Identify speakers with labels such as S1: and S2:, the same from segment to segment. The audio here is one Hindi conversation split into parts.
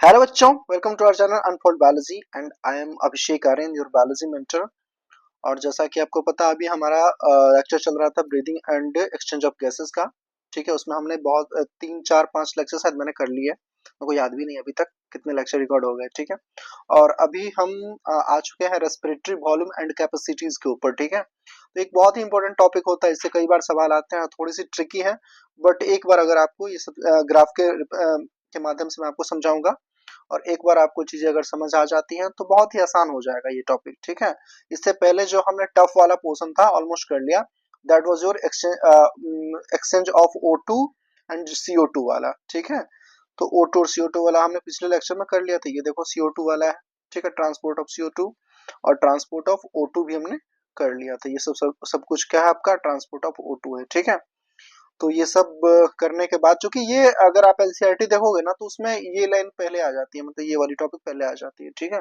S1: हेलो बच्चों, welcome to our channel unfold biology and I am Abhishek Aryan, your biology mentor. और जैसा कि आपको पता, अभी हमारा लेक्चर चल रहा था breathing and exchange of gases का। ठीक है, उसमें हमने बहुत 3 4 5 लेक्चर शायद मैंने कर लिए, मेरे को याद भी नहीं अभी तक कितने लेक्चर रिकॉर्ड हो गए। ठीक है, और अभी हम आ चुके हैं रेस्पिरेटरी वॉल्यूम एंड कैपेसिटीज के ऊपर। ठीक है, तो एक बहुत ही इंपॉर्टेंट टॉपिक होता है, इससे कई बार सवाल आते हैं, थोड़ी सी ट्रिकी है, बट एक बार अगर आपको ये सब ग्राफ के माध्यम से मैं आपको समझाऊंगा, और एक बार आपको चीजें अगर समझ आ जाती हैं तो बहुत ही आसान हो जाएगा ये टॉपिक। ठीक है, इससे पहले जो हमने टफ वाला पोर्शन था ऑलमोस्ट कर लिया, that was your exchange of O2 and CO2 वाला। ठीक है, तो O2 और CO2 वाला हमने पिछले लेक्चर में कर लिया था। ये देखो CO2 वाला है। ठीक है, ट्रांसपोर्ट ऑफ CO2 और ट्रांसपोर्ट ऑफ O2 भी हमने कर लिया था। ये सब कुछ क्या है, आपका ट्रांसपोर्ट ऑफ O2 है। ठीक है, तो ये सब करने के बाद, चूंकि ये अगर आप एनसीईआरटी देखोगे ना, तो उसमें ये लाइन पहले आ जाती है, मतलब ये वाली टॉपिक पहले आ जाती है। ठीक है,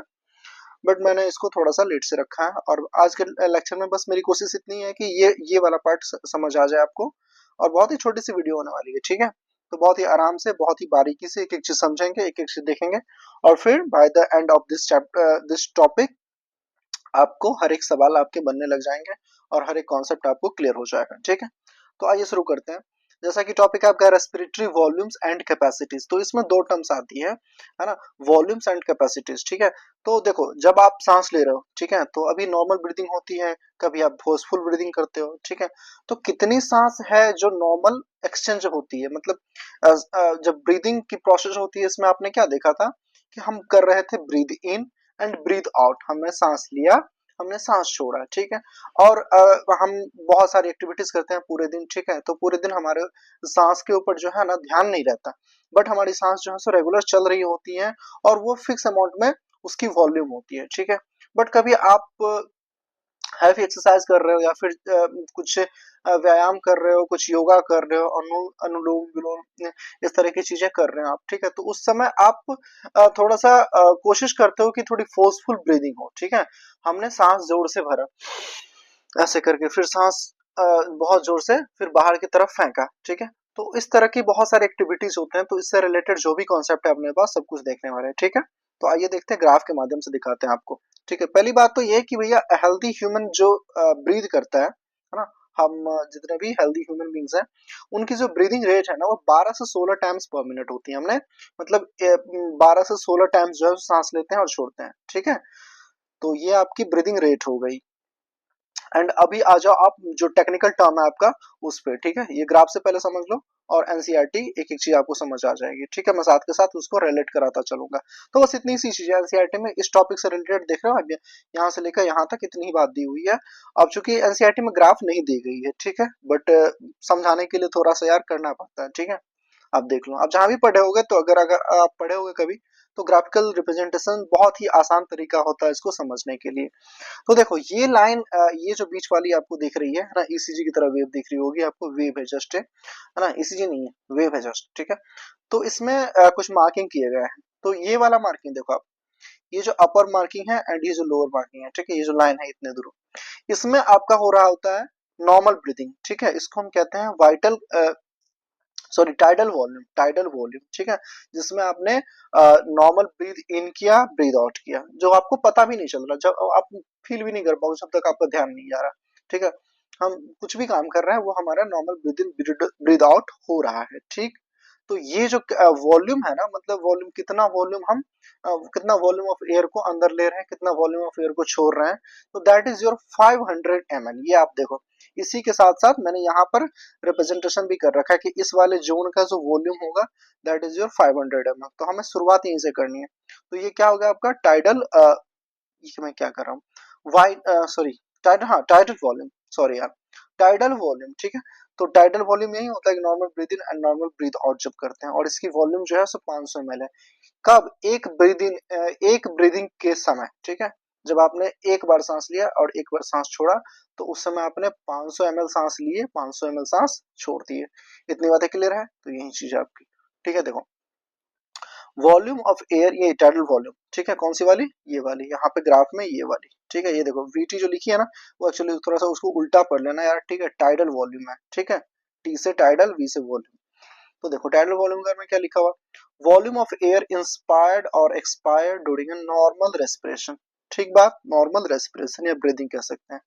S1: बट मैंने इसको थोड़ा सा लेट से रखा है, और आज के लेक्चर में बस मेरी कोशिश इतनी है कि ये वाला पार्ट समझ आ जाए आपको, और बहुत ही छोटी सी वीडियो होने वाली है। ठीक है, तो बहुत ही आराम से, बहुत ही बारीकी से एक एक चीज समझेंगे, एक एक चीज देखेंगे, और फिर by the end of this chapter, this topic, आपको हर एक सवाल आपके बनने लग जाएंगे, और हर एक कॉन्सेप्ट आपको क्लियर हो जाएगा। ठीक है, तो आइए शुरू करते हैं। जैसा कि टॉपिक आपका रेस्पिरेटरी वॉल्यूम्स एंड कैपेसिटीज, तो इसमें दो टर्म्स आती है ना, वॉल्यूम्स एंड कैपेसिटीज। ठीक है, तो देखो, जब आप सांस ले रहे हो, ठीक है, तो अभी नॉर्मल ब्रीदिंग होती है, कभी आप फोर्सफुल ब्रीदिंग करते हो। ठीक है, तो कितनी सांस है जो नॉर्मल एक्सचेंज होती है, मतलब जब ब्रीदिंग की प्रोसेस होती है, इसमें आपने क्या देखा था कि हम कर रहे थे breathe in and breathe out, हमने सांस लिया, हमने सांस छोड़ा। ठीक है, और हम बहुत सारी एक्टिविटीज करते हैं पूरे दिन। ठीक है, तो पूरे दिन हमारे सांस के ऊपर जो है ना ध्यान नहीं रहता, बट हमारी सांस जो है सो रेगुलर चल रही होती है, और वो फिक्स अमाउंट में उसकी वॉल्यूम होती है। ठीक है, बट कभी आप हैवी एक्सरसाइज कर रहे हो, या फिर कुछ व्यायाम कर रहे हो, कुछ योगा कर रहे हो, अनुलोम विलोम, इस तरह की चीजें कर रहे हो आप। ठीक है, तो उस समय आप थोड़ा सा कोशिश करते हो कि थोड़ी फोर्सफुल ब्रीदिंग हो। ठीक है, हमने सांस जोर से भरा ऐसे करके, फिर सांस बहुत जोर से फिर बाहर की तरफ फेंका। ठीक है, तो इस तरह की बहुत सारी एक्टिविटीज होते हैं, तो इससे रिलेटेड जो भी कॉन्सेप्ट है अपने पास, सब कुछ देखने वाले हैं। ठीक है, तो आइए देखते हैं, ग्राफ के माध्यम से दिखाते हैं आपको। ठीक है, पहली बात तो ये कि भैया, हेल्दी ह्यूमन जो ब्रीद करता है ना, हम जितने भी हेल्दी ह्यूमन बींग्स हैं, उनकी जो ब्रीदिंग रेट है ना, वो 12 से 16 टाइम्स पर मिनट होती है। हमने मतलब 12 से 16 टाइम्स जो है सांस लेते हैं और छोड़ते हैं। ठीक है, तो ये आपकी ब्रीदिंग रेट हो गई। एंड अभी आ जाओ आप, जो टेक्निकल टर्म है आपका उस पे। ठीक है, ये ग्राफ से पहले समझ लो, और एनसीईआरटी एक एक चीज आपको समझ आ जाएगी। ठीक है, मैं साथ के साथ उसको रिलेट कराता चलूंगा। तो बस इतनी सी चीजें एनसीईआरटी में इस टॉपिक से रिलेटेड देख रहे हो आप, यहाँ से लेकर यहाँ तक इतनी ही बात दी हुई है। अब चूंकि एनसीईआरटी में ग्राफ नहीं दी गई है, ठीक है, बट समझाने के लिए थोड़ा सा यार करना पड़ता है। ठीक है, आप देख लो, आप जहां भी पढ़े होगे, तो अगर अगर आप पढ़े होगे कभी, तो ग्राफिकल रिप्रेजेंटेशन बहुत ही आसान तरीका होता है इसको समझने के लिए। तो देखो, ये लाइन, ये जो बीच वाली आपको दिख रही है ना, ईसीजी की तरह वेव दिख रही होगी आपको, वेव है जस्ट, है ना, ईसीजी नहीं है, वेव है जस्ट। ठीक है, तो इसमें कुछ मार्किंग किए गए हैं, तो ये वाला मार्किंग देखो आप, ये जो अपर मार्किंग है एंड ये जो लोअर मार्किंग है, ठीक है, ये जो लाइन है इतने दूर, इसमें आपका हो रहा होता है नॉर्मल ब्रीदिंग। ठीक है, इसको हम कहते हैं vital, sorry, tidal volume, tidal volume. ठीक है, जिसमें आपने नॉर्मल ब्रीद इन किया, ब्रीद आउट किया, जो आपको पता भी नहीं चल रहा, जब आप फील भी नहीं कर पाओगे जब तक आपका ध्यान नहीं जा रहा। ठीक है, हम कुछ भी काम कर रहे हैं, वो हमारा normal breathe in breathe out हो रहा है। ठीक, तो ये जो वॉल्यूम है ना, मतलब वॉल्यूम, कितना वॉल्यूम हम कितना वॉल्यूम ऑफ एयर को अंदर ले रहे हैं, कितना वॉल्यूम ऑफ एयर को छोड़ रहे हैं, तो दैट इज योर 500 ml। ये आप देखो, इसी के साथ साथ मैंने यहाँ पर रिप्रेजेंटेशन भी कर रखा है कि इस वाले जोन का जो वॉल्यूम होगा, दैट इज योर 500 ml। तो हमें शुरुआत यहीं से करनी है। तो ये क्या हो गया आपका टाइडल, ये मैं क्या कर रहा हूँ, वाइट, सॉरी, टाइडल, हाँ, टाइडल वॉल्यूम, सॉरी यार, टाइडल वॉल्यूम। ठीक है, तो टाइडल वॉल्यूम यही होता है कि normal breath in and normal breath out जब करते हैं, और इसकी वॉल्यूम जो है सो 500 ml है। कब? एक ब्रीद इन, एक ब्रीदिंग के समय। ठीक है, जब आपने एक बार सांस लिया और एक बार सांस छोड़ा, तो उस समय आपने 500 ml सांस लिए, 500 ml सांस छोड़ दिए। इतनी बातें क्लियर है? तो यही चीज है आपकी। ठीक है, देखो, वॉल्यूम ऑफ एयर, ये टाइडल वॉल्यूम। ठीक है, कौन सी वाली? ये वाली, यहाँ पे ग्राफ में ये वाली। ठीक है, ये देखो वीटी जो लिखी है ना, वो एक्चुअली थोड़ा सा उसको उल्टा पढ़ लेना यार। ठीक है, टाइडल वॉल्यूम है। ठीक है, टी से टाइडल, वी से वॉल्यूम। तो देखो, टाइडल वॉल्यूम में क्या लिखा हुआ, वॉल्यूम ऑफ एयर इंस्पायर्ड और expired during a normal respiration. ठीक बात, नॉर्मल रेस्पिरेशन या ब्रीदिंग कह सकते हैं।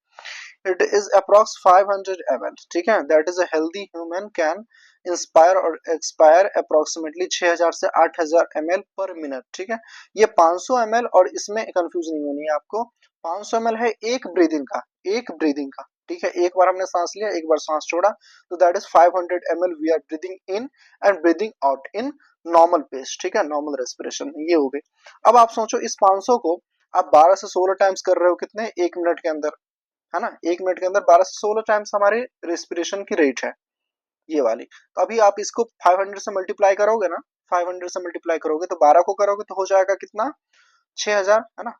S1: इट इज अप्रॉक्स 500 ml, ठीक है। That is a healthy human can inspire और एक्सपायर अप्रोक्सीमेटली 6000 से 8000 ml पर मिनट, ठीक है। ये 500 ml, और इसमें कंफ्यूज नहीं होनी है आपको, 500 ml है एक ब्रीदिंग का, एक ब्रीदिंग का, ठीक है। एक बार हमने सांस लिया, एक बार सांस छोड़ा, तो that is 500 ml we are breathing in and breathing out in normal pace, ठीक है, नॉर्मल रेस्पिरेशन। ये हो गई। अब आप सोचो इस 500 को आप 12 से 16 टाइम्स कर रहे हो, कितने, एक मिनट के अंदर, है ना। एक मिनट के अंदर 12 से 16 टाइम्स हमारे रेस्पिरेशन की रेट है, ये वाली। तो अभी आप इसको 500 से मल्टीप्लाई करोगे ना, 500 से मल्टीप्लाई करोगे तो 12 को करोगे तो हो जाएगा कितना, 6000, है ना।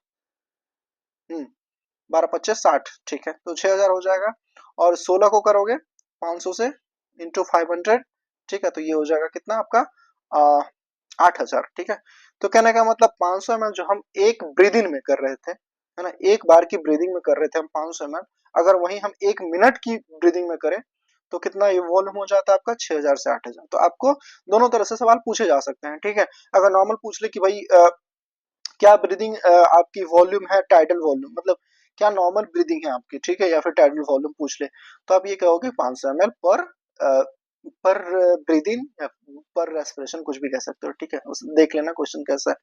S1: 12 25 60, ठीक है, तो 6000 हो जाएगा। और 16 को करोगे 500 से इंटू 500, ठीक है, तो ये हो जाएगा कितना आपका 8000, ठीक है। तो कहने का मतलब 500 ml जो हम एक ब्रीदिंग में कर रहे थे, है ना, एक बार की ब्रीदिंग में कर रहे थे हम 500 ml, अगर वही हम एक मिनट की ब्रीदिंग में करें तो कितना ये वॉल्यूम हो जाता है आपका, 6000 से 8000। तो आपको दोनों तरह से सवाल पूछे जा सकते हैं, ठीक है। अगर नॉर्मल पूछ ले कि भाई क्या ब्रीदिंग आपकी वॉल्यूम है, टाइडल वॉल्यूम, मतलब क्या नॉर्मल ब्रीदिंग है आपकी, ठीक है, या फिर टाइडल वॉल्यूम पूछ ले, तो आप ये कहोगे 500 ml पर ब्रीदिंग या पर रेस्पिरेशन, कुछ भी कह सकते हो, ठीक है। उस देख लेना क्वेश्चन कैसा है।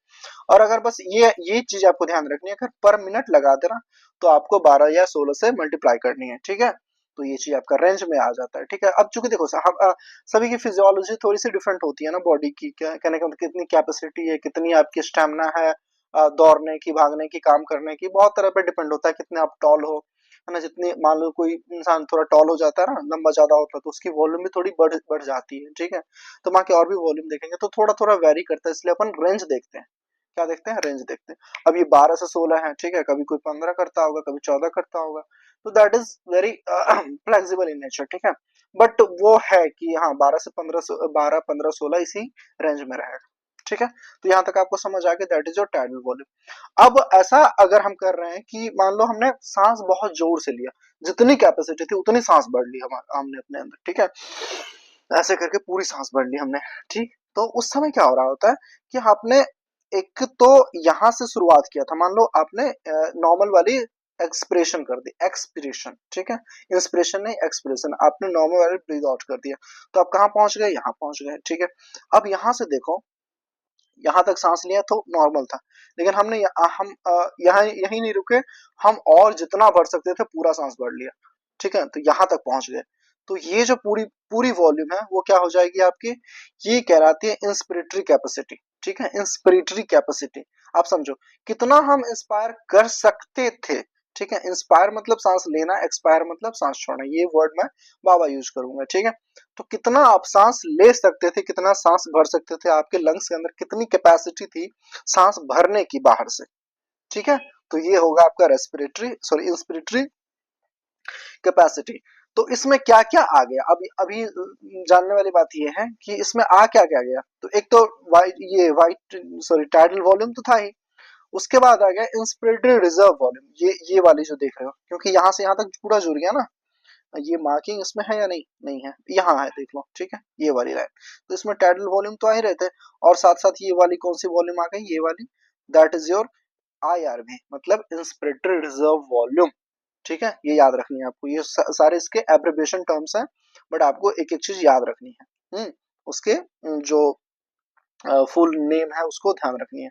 S1: और अगर बस ये चीज आपको ध्यान रखनी है, अगर पर मिनट लगा देना तो आपको 12 या 16 से मल्टीप्लाई करनी है, ठीक है। तो ये चीज आपका रेंज में आ जाता है, ठीक है। अब चूंकि देखो हम सभी की फिजियोलॉजी थोड़ी सी डिफरेंट होती है ना, बॉडी की, क्या कहने का मतलब, कितनी कैपेसिटी है, कितनी आपकी स्टेमिना है दौड़ने की, भागने की, काम करने की, बहुत तरह पे डिपेंड होता है, कितने आप टॉल हो, है ना। जितनी मान लो कोई इंसान थोड़ा टॉल हो जाता है ना, लंबा ज्यादा होता है, तो उसकी वॉल्यूम भी थोड़ी बढ़ जाती है, ठीक है। तो वहाँ के और भी वॉल्यूम देखेंगे तो थोड़ा थोड़ा वेरी करता है, इसलिए अपन रेंज देखते हैं। क्या देखते हैं, रेंज देखते हैं। अब ये 12 से 16 है, ठीक है, कभी कोई 15 करता होगा, कभी 14 करता होगा, तो that is very flexible in nature, ठीक है। बट वो है कि हाँ 12 से 15, 12 15 16 इसी रेंज में रहेगा, ठीक है। तो यहाँ तक आपको समझ आ गया, that is your tidal volume. अब ऐसा अगर हम कर रहे हैं कि मान लो हमने सांस बहुत जोर से लिया, जितनी कैपेसिटी थी उतनी सांस बढ़ ली हमने अपने अंदर, ठीक है, ऐसे करके पूरी सांस भर ली हमने, ठीक। तो उस समय क्या हो रहा होता है कि आपने एक तो यहां से शुरुआत किया था, मान लो आपने नॉर्मल वाली एक्सप्रेशन कर दी, एक्सपिरेशन, ठीक है, इंस्पिरेशन नहीं एक्सप्रेशन, आपने नॉर्मल वाली ब्रीद आउट कर दिया, तो आप कहाँ पहुंच गए, यहाँ पहुंच गए, ठीक है। अब यहां से देखो, यहाँ तक सांस लिया तो नॉर्मल था, लेकिन हमने हम यहाँ यही नहीं रुके, हम और जितना भर सकते थे पूरा सांस भर लिया, ठीक है, तो यहाँ तक पहुंच गए। तो ये जो पूरी पूरी वॉल्यूम है वो क्या हो जाएगी आपकी, ये कहलाती है इंस्पिरेटरी कैपेसिटी, ठीक है, इंस्पिरेटरी कैपेसिटी। आप समझो कितना हम इंस्पायर कर सकते थे, ठीक है। इंस्पायर मतलब सांस लेना, एक्सपायर मतलब सांस छोड़ना, ये वर्ड मैं बाबा यूज करूंगा, ठीक है। तो कितना आप सांस ले सकते थे, कितना सांस भर सकते थे, आपके लंग्स के अंदर कितनी कैपेसिटी थी सांस भरने की बाहर से, ठीक है। तो ये होगा आपका रेस्पिरेटरी सॉरी इंस्पिरेटरी कैपेसिटी। तो इसमें क्या क्या आ गया, अभी अभी जानने वाली बात ये है कि इसमें आ क्या क्या गया। तो एक तो वाइट सॉरी टाइडल वॉल्यूम तो था ही, उसके बाद आ गया इंस्पिरेटरी रिजर्व वॉल्यूम, ये वाली जो देख रहे हो, क्योंकि यहाँ से यहाँ तक पूरा जुड़ गया ना। ये मार्किंग इसमें है या नहीं, नहीं है, यहाँ है, देख लो, ठीक है, ये वाली लाइन। तो इसमें टाइडल वॉल्यूम तो आ ही रहते, और साथ साथ ये वाली कौन सी वॉल्यूम आ गई, ये वाली, दैट इज योर IRV, मतलब इंस्पिरेटरी रिजर्व वॉल्यूम, ठीक है। ये याद रखनी है आपको, ये सारे इसके एब्रिविएशन टर्म्स हैं, बट आपको एक एक चीज याद रखनी है, उसके जो फुल नेम है उसको ध्यान रखनी है।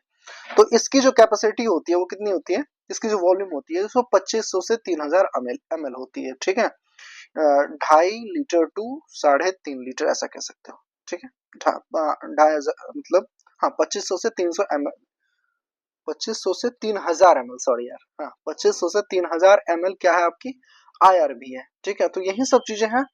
S1: तो इसकी जो कैपेसिटी होती है वो कितनी होती है, इसकी जो वॉल्यूम होती है वो 2500 से 3000 ml होती है, ठीक है। 2.5 लीटर टू 3.5 लीटर ऐसा कह सकते हो, ठीक है। 2.5 मतलब हाँ 2500 से 300 ml, 2500 से 3000 ml, सॉरी यार, हाँ 2500 से 3000 ml क्या है आपकी IRV है, ठीक है। तो यही सब चीजें हैं,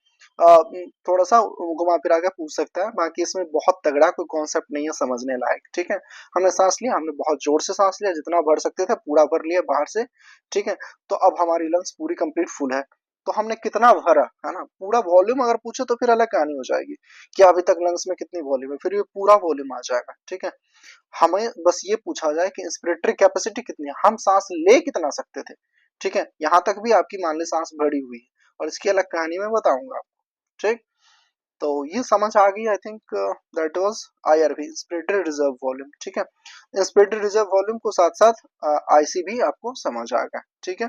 S1: थोड़ा सा घुमा फिरा के पूछ सकता है, बाकी इसमें बहुत तगड़ा कोई कॉन्सेप्ट नहीं है समझने लायक, ठीक है। हमने सांस लिया, हमने बहुत जोर से सांस लिया, जितना भर सकते थे पूरा भर लिया बाहर से, ठीक है। तो अब हमारी लंग्स पूरी कंप्लीट फुल है, तो हमने कितना भरा, है ना, पूरा वॉल्यूम अगर पूछे तो फिर अलग कहानी हो जाएगी कि अभी तक लंग्स में कितनी वॉल्यूम है, फिर ये पूरा वॉल्यूम आ जाएगा, ठीक है। हमें बस ये पूछा जाए कि इंस्पिरेटरी कैपेसिटी कितनी है, हम सांस ले कितना सकते थे, ठीक है। यहां तक भी आपकी मान ली सांस बढ़ी हुई है, और इसकी अलग कहानी मैं बताऊंगा आपको, ठीक। तो ये समझ आ गई I think. That was IRV, inspiratory reserve volume. ठीक है, इंस्पिरेटरी रिजर्व वॉल्यूम को साथ साथ आईसी भी आपको समझ आ गया। ठीक है,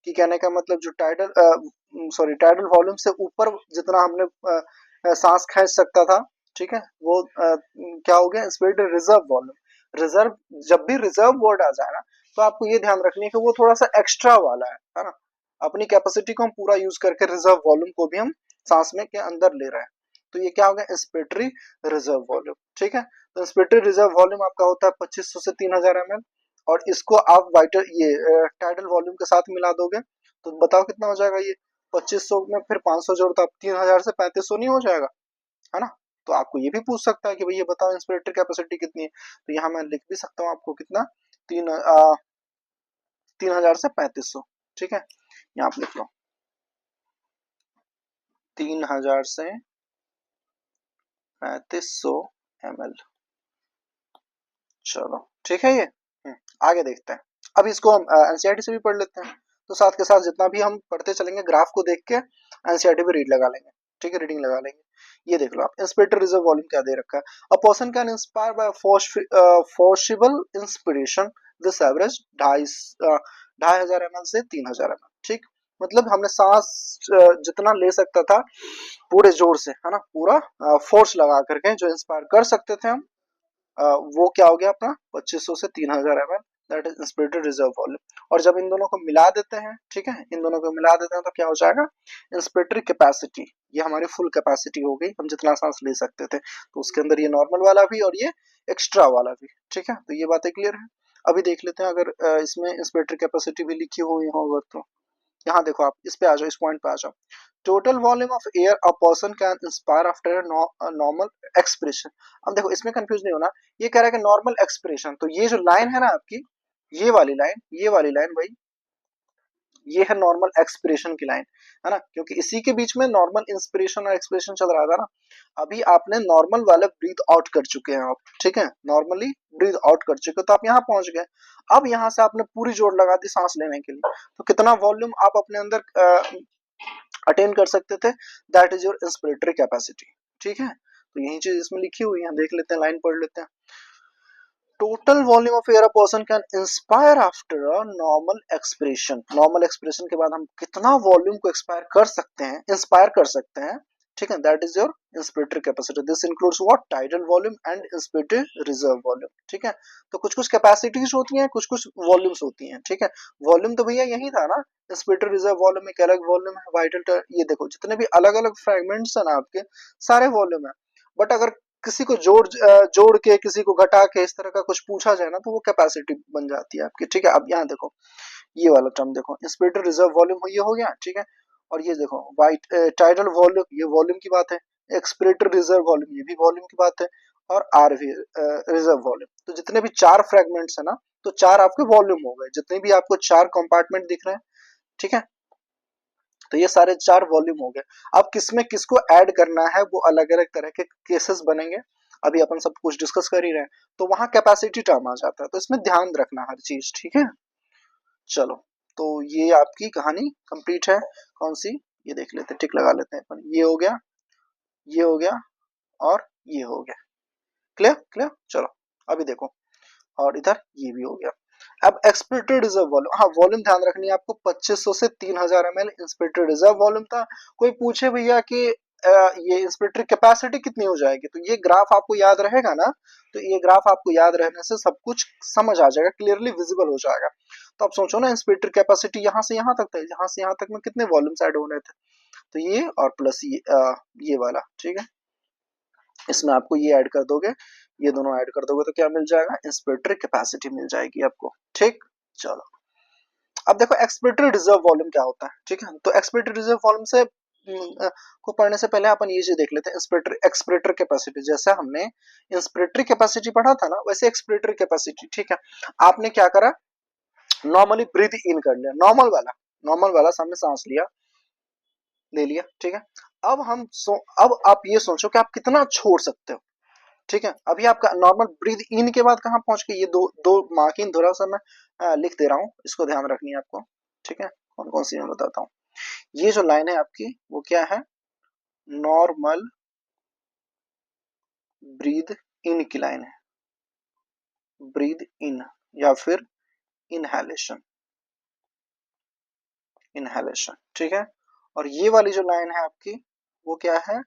S1: कि कहने का मतलब जो टाइडल वॉल्यूम से ऊपर जितना हमने सांस खींच सकता था, ठीक है, वो क्या हो गया, इंस्पिरेटरी रिजर्व वॉल्यूम। रिजर्व, जब भी रिजर्व वर्ड आ जाए ना, तो आपको ये ध्यान रखनी है कि वो थोड़ा सा एक्स्ट्रा वाला है ना। अपनी कैपेसिटी को हम पूरा यूज करके रिजर्व वॉल्यूम को भी हम सांस में के अंदर ले रहे हैं। तो ये क्या हो गया, इंस्पिरेटरी रिजर्व वॉल्यूम। ठीक है, तो इंस्पिरेटरी रिजर्व वॉल्यूम आपका होता है 2500 से 3000 ml, और इसको आप वाइटर ये टाइडल वॉल्यूम के साथ मिला दोगे तो बताओ कितना हो जाएगा ये। 2500 में फिर 500 जोड़ तो आप 3000 से 3500 नहीं हो जाएगा, है ना। तो आपको ये भी पूछ सकता है कि भाई ये बताओ इंस्पिरेटरी कैपेसिटी कितनी है, तो यहाँ मैं लिख भी सकता हूँ आपको कितना, 3000 से 3500। ठीक है, यहाँ आप लिख लो 3000 से 3500 ml। चलो ठीक है ये। आगे देखते हैं। अब इसको हम एनसीईआरटी से भी पढ़ लेते हैं, तो साथ के साथ जितना भी हम पढ़ते चलेंगे ग्राफ को देख के एनसीईआरटी भी रीड लगा लेंगे। ठीक है, रीडिंग लगा लेंगे। ये देख लो आप, इंस्पिरेटरी रिजर्व वॉल्यूम क्या दे रखा है। A person can inspire by forcible inspiration this average 2500 से 3000 ml। ठीक, मतलब हमने सांस जितना ले सकता था पूरे जोर से, है ना, पूरा फोर्स लगा करके जो इंस्पायर कर सकते थे हम, वो क्या हो गया अपना 2500 से 3000 ml, that is inspiratory reserve volume. और जब इन दोनों को मिला देते हैं, ठीक है, इन दोनों को मिला देते हैं तो क्या हो जाएगा, इंस्पिरेटरी कैपेसिटी। ये हमारी फुल कैपेसिटी हो गई, हम जितना सांस ले सकते थे। तो उसके अंदर ये नॉर्मल वाला भी और ये एक्स्ट्रा वाला भी। ठीक है, तो ये बातें क्लियर है। अभी देख लेते हैं अगर इसमें इंस्पिरेटरी कैपेसिटी भी लिखी हुई होगा तो। यहाँ देखो आप इस पे आ जाओ, इस पॉइंट पे आ जाओ। Total volume of air a person can inspire after normal expression. अब देखो इसमें कंफ्यूज नहीं होना, ये कह रहा है कि नॉर्मल एक्सप्रेशन, तो ये जो लाइन है ना आपकी, ये वाली लाइन, ये वाली लाइन भाई, ये है नॉर्मल एक्सप्रेशन की लाइन, है ना, क्योंकि इसी के बीच में नॉर्मल इंस्पिरेशन और एक्सप्रेशन चल रहा था ना। अभी आपने नॉर्मल वाला ब्रीथ आउट कर चुके हैं आप, ठीक है, नॉर्मली ब्रीथ आउट कर चुके हो तो आप यहाँ पहुंच गए। अब यहाँ से आपने पूरी जोर लगा दी सांस लेने के लिए, तो कितना वॉल्यूम आप अपने अंदर अटेन कर सकते थे, that is your inspiratory capacity. ठीक है, तो यही चीज इसमें लिखी हुई है, देख लेते हैं, लाइन पढ़ लेते हैं। Total volume of air a person can inspire after a normal expression. Normal expression के बाद हम कितना वॉल्यूम को एक्सपायर कर सकते हैं, इंस्पायर कर सकते हैं, ठीक है, that is your inspiratory capacity. This includes what, tidal volume and inspiratory reserve volume. ठीक है, तो कुछ कुछ कैपेसिटीज होती हैं, कुछ कुछ वॉल्यूम्स होती हैं। ठीक है, वॉल्यूम तो भैया यही था ना, इंस्पिरेटरी रिजर्व वॉल्यूम एक अलग वॉल्यूम है, वाइटल, ये देखो जितने भी अलग अलग फ्रेगमेंट्स है ना आपके, सारे वॉल्यूम है। बट अगर किसी को जोड़ के, किसी को घटा के, इस तरह का कुछ पूछा जाए ना, तो वो कैपेसिटी बन जाती है आपकी। ठीक है, अब यहाँ देखो ये वाला टर्म देखो, इंस्पिरेटरी रिजर्व वॉल्यूम ये हो गया। ठीक है, और ये देखो वाइट टाइडल वॉल्यूम, ये वॉल्यूम की बात है। एक्सपिरेटरी रिजर्व वॉल्यूम, ये भी वॉल्यूम की बात है। और आरवी रिजर्व वॉल्यूम, तो जितने भी चार फ्रेगमेंट्स है ना, तो चार आपके वॉल्यूम हो गए, जितने भी आपको चार कंपार्टमेंट दिख रहे हैं। ठीक है, तो ये सारे चार वॉल्यूम हो गए। अब किसमें किसको ऐड करना है, वो अलग अलग तरह के केसेस बनेंगे, अभी अपन सब कुछ डिस्कस कर ही रहे हैं, तो वहां कैपेसिटी टर्म आ जाता है, तो इसमें ध्यान रखना हर चीज। ठीक है, चलो, तो ये आपकी कहानी कंप्लीट है। कौन सी, ये देख लेते हैं, टिक लगा लेते हैं अपन। ये हो गया, ये हो गया, और ये हो गया। क्लियर क्लियर, चलो अभी देखो, और इधर ये भी हो गया। अब एक्सपेक्टेड रिजर्व वॉल्यूम, हाँ वॉल्यूम ध्यान रखनी है आपको, 2500 से 3000 ml इंस्पेक्टेड रिजर्व वॉल्यूम था। कोई पूछे भैया कि ये इंस्पेक्टर कैपेसिटी कितनी हो जाएगी, तो ये ग्राफ आपको याद रहेगा ना, तो ये ग्राफ आपको याद रहने से सब कुछ समझ आ जाएगा, क्लियरली विजिबल हो जाएगा। तो आप सोचो ना, इंस्पेक्टर कैपेसिटी यहाँ से यहाँ तक था, यहाँ से यहाँ तक में कितने वॉल्यूम्स ऐड होने थे, तो ये और प्लस ये वाला। ठीक है, इसमें आपको ये ऐड कर दोगे, ये दोनों ऐड कर दोगे तो क्या मिल जाएगा, इंस्पिरेटरी कैपेसिटी मिल जाएगी आपको। ठीक, चलो अब देखो एक्सपिरेटरी रिजर्व वॉल्यूम क्या होता है। ठीक है, तो एक्सपिरेटरी रिजर्व वॉल्यूम से को पढ़ने से पहले अपन ये चीज देख लेते हैं, एक्सपिरेटरी कैपेसिटी। जैसे हमने इंस्पिरेटरी कैपेसिटी पढ़ा था ना, वैसे एक्सपिरेटरी कैपेसिटी। ठीक है, आपने क्या करा, नॉर्मली ब्रीथ इन कर लिया, नॉर्मल वाला सामने सांस लिया, ले लिया। ठीक है, अब आप ये सोचो कि आप कितना छोड़ सकते हो। ठीक है, अभी आपका नॉर्मल ब्रीथ इन के बाद कहाँ पहुंच गए, ये दो दो मार्किंग थोड़ा सा मैं लिख दे रहा हूँ, इसको ध्यान रखनी है आपको। ठीक है, कौन कौन सी मैं बताता हूँ। ये जो लाइन है आपकी वो क्या है, नॉर्मल ब्रीद इन की लाइन है, ब्रीद इन या फिर इनहेलेशन, इनहेलेशन, ठीक है। और ये वाली जो लाइन है आपकी वो क्या है,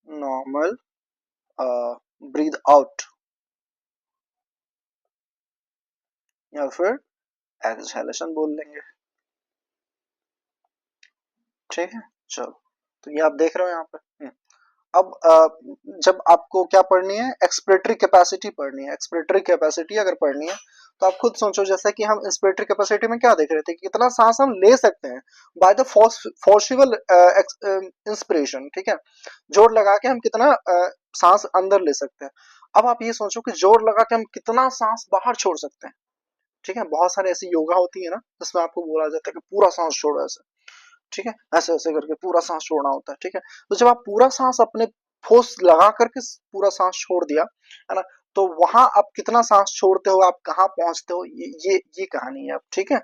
S1: नॉर्मल ब्रीद आउट या फिर एक्सहेलेशन बोल लेंगे, ठीक है। चलो, तो ये आप देख रहे हो यहाँ पे। अब जब आपको क्या पढ़नी है, एक्सपिरेटरी कैपेसिटी पढ़नी है। एक्सपिरेटरी कैपेसिटी अगर पढ़नी है तो आप खुद सोचो, जैसे कि हम इंस्पिरेटरी कैपेसिटी में क्या देख रहे थे कि कितना सांस हम ले सकते हैं बाय द फोर्सिबल इंस्पिरेशन, ठीक है। जोर लगा के हम कितना सांस अंदर ले सकते हैं। अब आप ये सोचो कि जोर लगा के हम कितना सांस बाहर छोड़ सकते हैं, ठीक है। बहुत सारे ऐसी योगा होती है ना जिसमें आपको बोला जाता है कि पूरा सांस छोड़ो ऐसे, ठीक है, ऐसे ऐसे करके पूरा सांस छोड़ना होता है, ठीक है। तो जब आप पूरा सांस अपने फोर्स लगा करके पूरा सांस छोड़ दिया, है ना, तो वहां आप कितना सांस छोड़ते हो, आप कहाँ पहुंचते हो, ये कहानी है अब, ठीक है।